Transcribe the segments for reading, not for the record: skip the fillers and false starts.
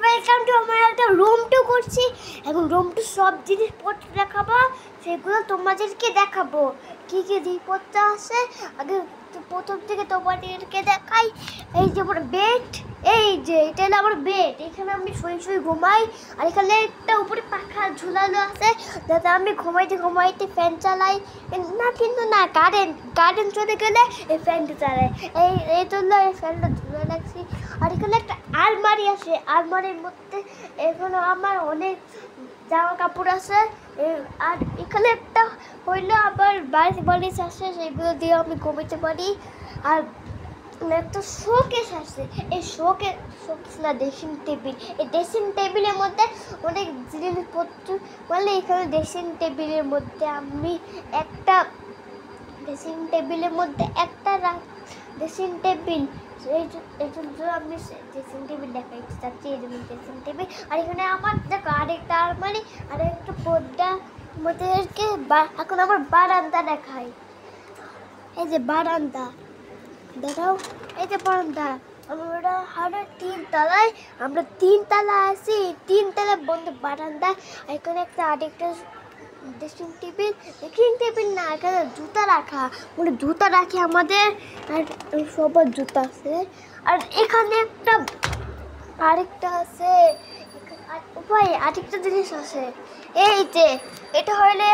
Welcome to আমার একটা room tour করছি। এখন রুম টু সব জিনিসপত্র দেখাবো, সেগুলো তোমাদেরকে দেখাবো কি কি জিনিসপত্র আছে। আগে প্রথম থেকে তোমাদেরকে দেখাই। এই যে আমার বেড, এই যে এটা হলো আমার বেড, এখানে আমি শুয়ে ঘুমাই। আর এখানে একটা উপরে পাখা ঝুলানো আছে যাতে আমি ঘুমাইতে ফ্যান চালাই না, কিন্তু না কারেন্ট চলে গেলে এই ফ্যানটা চালাই। এই জন্য এই ফ্যানটা ঝুলে রাখছি। আর এখানে একটা আলমারি আছে, আলমারির মধ্যে এখানে আমার অনেক জামা কাপড় আছে। আর এখানে একটা হইলো আবার বালিশ আছে, সেগুলো দিয়ে আমি ঘুমাতে পারি। আর একটা শোকেস আছে, এই শোকেস না ড্রেসিং টেবিল, এই ড্রেসিং টেবিলের মধ্যে অনেক জিনিসপত্র, মানে এখানে ড্রেসিং টেবিলের মধ্যে আমি একটা ড্রেসিং টেবিলের মধ্যে একটা ড্রেসিং টেবিল, এই জন্য আমি ড্রেসিং টেবিল দেখাইতে চাচ্ছি। এই জন্য ড্রেসিং টেবিল। আর এখানে আমার দেখো আরেকটা আলমারি আর একটা পর্দা মধ্যে। এখন আমার বারান্দা দেখাই। এই যে বারান্দা দেখাও, এই যে বারান্দা। আমরা তিনতলায়, আমরা তিনতলা আছি, তিনতলা বন্ধ বারান্দা। এখানে আরেকটা ড্রেসিং টেবিল না, এখানে জুতা রাখা, মানে জুতা রাখি আমাদের। আর সবার জুতা আছে। আর এখানে আরেকটা আছে, ভাই আরেকটা জিনিস আছে। এই যে এটা হলো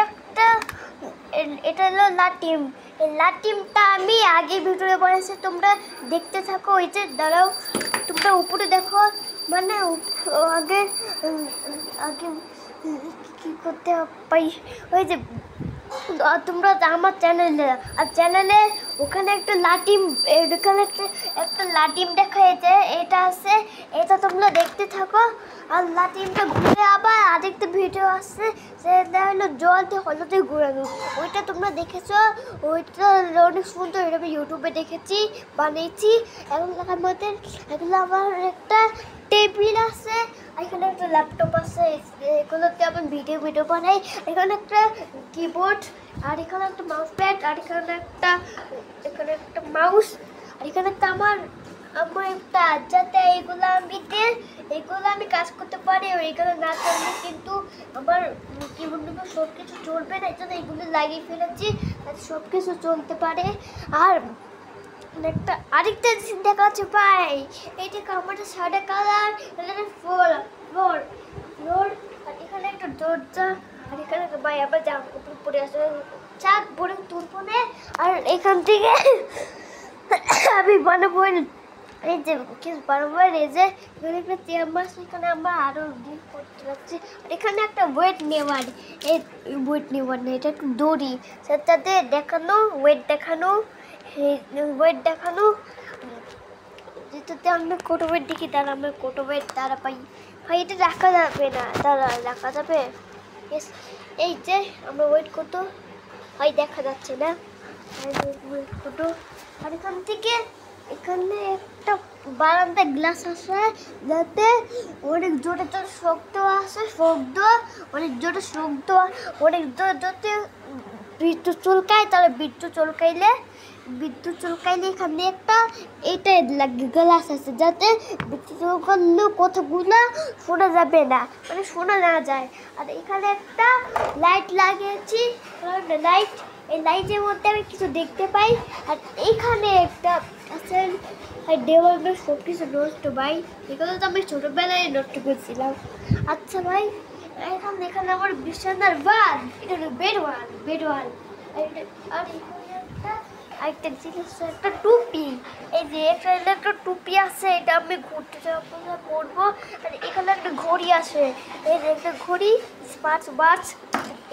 এটা হলো লাটিম। এই লাটিমটা আমি আগে ভিডিওতে বলেছি, তোমরা দেখতে থাকো। ওই যে দাঁড়াও, তোমরা উপরে দেখো, মানে আগে কি করতে পাই, ওই যে তোমরা আমার চ্যানেলে ওখানে একটা লাটিম, এখানে একটা লাটিম দেখাইছে, এটা আছে, এটা তোমরা দেখতে থাকো। আর লাটিমটা ঘুরে আবার আরেকটা ভিডিও আসছে, সেটা হলো জল দিয়ে হলুদে ঘুরানো, ওইটা তোমরা দেখেছো, ওইটা অনেক সুন্দর, এটা আমি ইউটিউবে দেখেছি, বানিয়েছি। এখন দেখার মধ্যে এগুলো আমার একটা টেবিল আছে, এখানে একটা ল্যাপটপ আছে, এগুলোতে আমি ভিডিও বানাই। এখানে একটা কিবোর্ড, আর এখানে একটা মাউস প্যাড, আর এখানে একটা মাউস, আর এখানে একটা আমার একটা যাতে এগুলো আমি কাজ করতে পারি। এগুলো না চললে কিন্তু আমার কিবোর্ড সব কিছু চলবে না, এই জন্য এগুলো লাগিয়ে ফেলেছি যাতে সব কিছু চলতে পারে। আর আরেকটা জিনিস দেখা যাচ্ছে ভাই, এইটা কামাটা সাদা কালার, ফ্লোর, আর এখানে একটা দরজা, আর এখানে ভাই আবার জামা কাপড় পরে আসে, চাক পরে তুলবো না। আর এখান থেকে আমি বানাবো, এই যে কিছু বানাবো, এই যে এখানে একটা চেয়ার, এখানে আমরা আরও ডিল করতে পারছি। আর এখানে একটা ওয়েট নেওয়ার, এই ওয়েট নেওয়ার না, এটা একটু দড়ি, সেটাতে ওয়েট দেখানো, যেটাতে আমরা কোটো ওয়েট দেখি, তারা আমরা কোটো ওয়েট তারা পাই। ভাই এটা রাখা যাবে না, তারা রাখা যাবে। এই যে আমরা ওয়েট করতো, ভাই দেখা যাচ্ছে না, ওয়েট করতো। আর এখানে একটা বারান্দা গ্লাস আছে, যাতে অনেক জোরে শব্দ আসে, অনেক জোরে শব্দ, অনেক যাতে বিদ্যুৎ চুলকায়, তাহলে বিদ্যুৎ চুলকাইলে এখানে এইটা গ্লাস আছে, যাতে বিদ্যুৎ চুলকালে কথাগুলো শোনা যাবে না, মানে শোনা না যায়। আর এখানে একটা লাইট লাগিয়েছি, লাইট, এই লাইটের মধ্যে আমি কিছু দেখতে পাই। আর এইখানে একটা আছে, দেওয়ালে সব কিছু নষ্ট ভাই, এগুলো তো আমি ছোটোবেলায় নষ্ট করছিলাম। আচ্ছা ভাই, এখানে আমার বিছানার ওয়াল, এটা হলো বেড ওয়াল। আর একটা জিনিস, একটা টুপি, এই যে একটা টুপি আছে, এটা আমি ঘুরতে পরবো। আর এখানে একটা ঘড়ি আছে, এই যে একটা ঘড়ি, স্মার্ট ওয়াচ।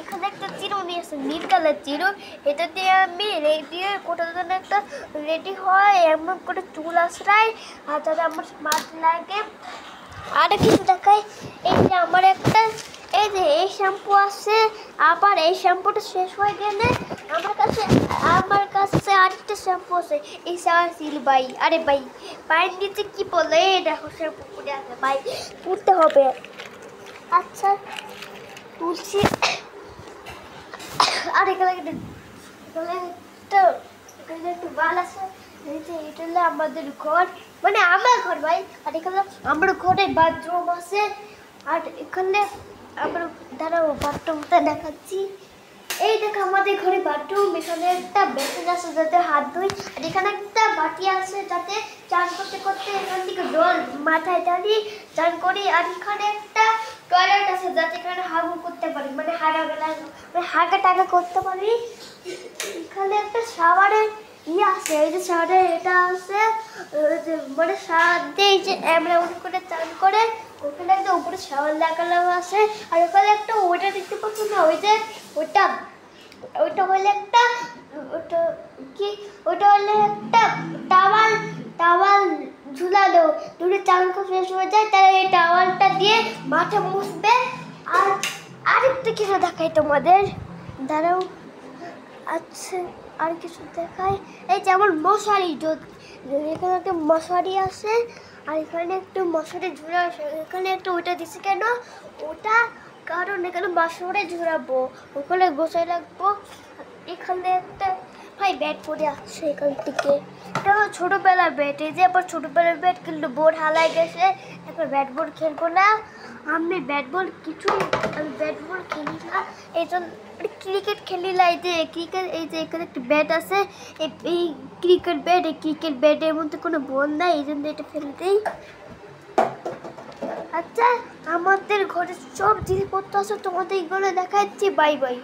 এখানে একটা চিরুনি আছে, নীল কালার চিরুন, এটা দিয়ে আমি কোথাও যেন একটা রেডি হয়, এমন করে চুল আশ্রাই, আর তাহলে আমার স্মার্ট লাগে। আর কিছু দেখাই, এই যে আমার এই শ্যাম্পু আছে, আবার এই শ্যাম্পুটা শেষ হয়ে গেলে আমার কাছে আরেকটা শ্যাম্পু আছে, এই সিল ভাই। আরে ভাই পায়ের নিচে কি বলে, দেখো শ্যাম্পু পরে আছে ভাই, তুলতে হবে। আচ্ছা তুলছি। আর এখানে একটু বাল আছে, এই যে এটা হলো আমাদের ঘর, মানে আমার ঘর ভাই। আর এখানে আমার ঘরে বাথরুম আছে। আর এখানে আমার দাঁড়াও বাথরুমটা দেখাচ্ছি। এই দেখো আমাদের ঘরে বাথরুম, এখানে একটা বেসিন আছে যাতে হাত ধুই, আর এখানে একটা বাটি আছে যাতে চান করতে করতে এখান থেকে জল মাথায় ঢালি চান করি। আর এখানে একটা টয়লেট আছে যাতে এখানে হাগু করতে পারি, মানে হাগা টাগা করতে পারি। এখানে একটা শাওয়ারের আছে, এই যে শাওয়ারের এটা আছে, মানে শাওয়ার দিয়ে এই যে আমরা উঠে করে চান করে ওখানে একটা উপরে শাওয়ার লাগানো আছে। আর ওখানে একটা ওটা দেখতে পাচ্ছ না, ওই যে ওটা হলে একটা ওটা কি ওটা হলে একটা টাওয়াল টাওয়াল ঝুলানো, দূরে চান করে ফ্রেশ হয়ে যায় তাহলে এই টাওয়ালটা দিয়ে মাথা মুছবে। আর আরেকটা কিছু দেখাই তোমাদের, দাঁড়াও। আচ্ছা আর কিছু দেখায়, এই যেমন মশারি, এখানে একটা মশারি আছে। আর এখানে একটু মশারি ঝুলা, এখানে একটা ওটা দিছি কেন, ওটা কারণ এখানে মশারি ঝুলাবো, ওখানে গোছায় রাখবো। এখানে একটা ভাই ব্যাট পরে আসছে এখান থেকে, এটা আমার ছোটোবেলার ব্যাট। এই যে আবার ছোটোবেলার ব্যাট কিন্তু বোর্ড হালাই গেছে, এখন ব্যাট বল খেলবো না আমি। ব্যাট বল আমি ব্যাট বল খেলি না, এই জন্য ক্রিকেট খেলি না। এই যে ক্রিকেট, এই যে এখানে একটা ব্যাট আছে, এই ক্রিকেট ব্যাট, এই ক্রিকেট ব্যাটের মধ্যে কোনো বল নাই, এই জন্য এটা ফেলে দিই। আচ্ছা আমাদের ঘরে সব জিনিসপত্র আছে, তোমাদের এগুলো দেখাচ্ছি। Bye bye.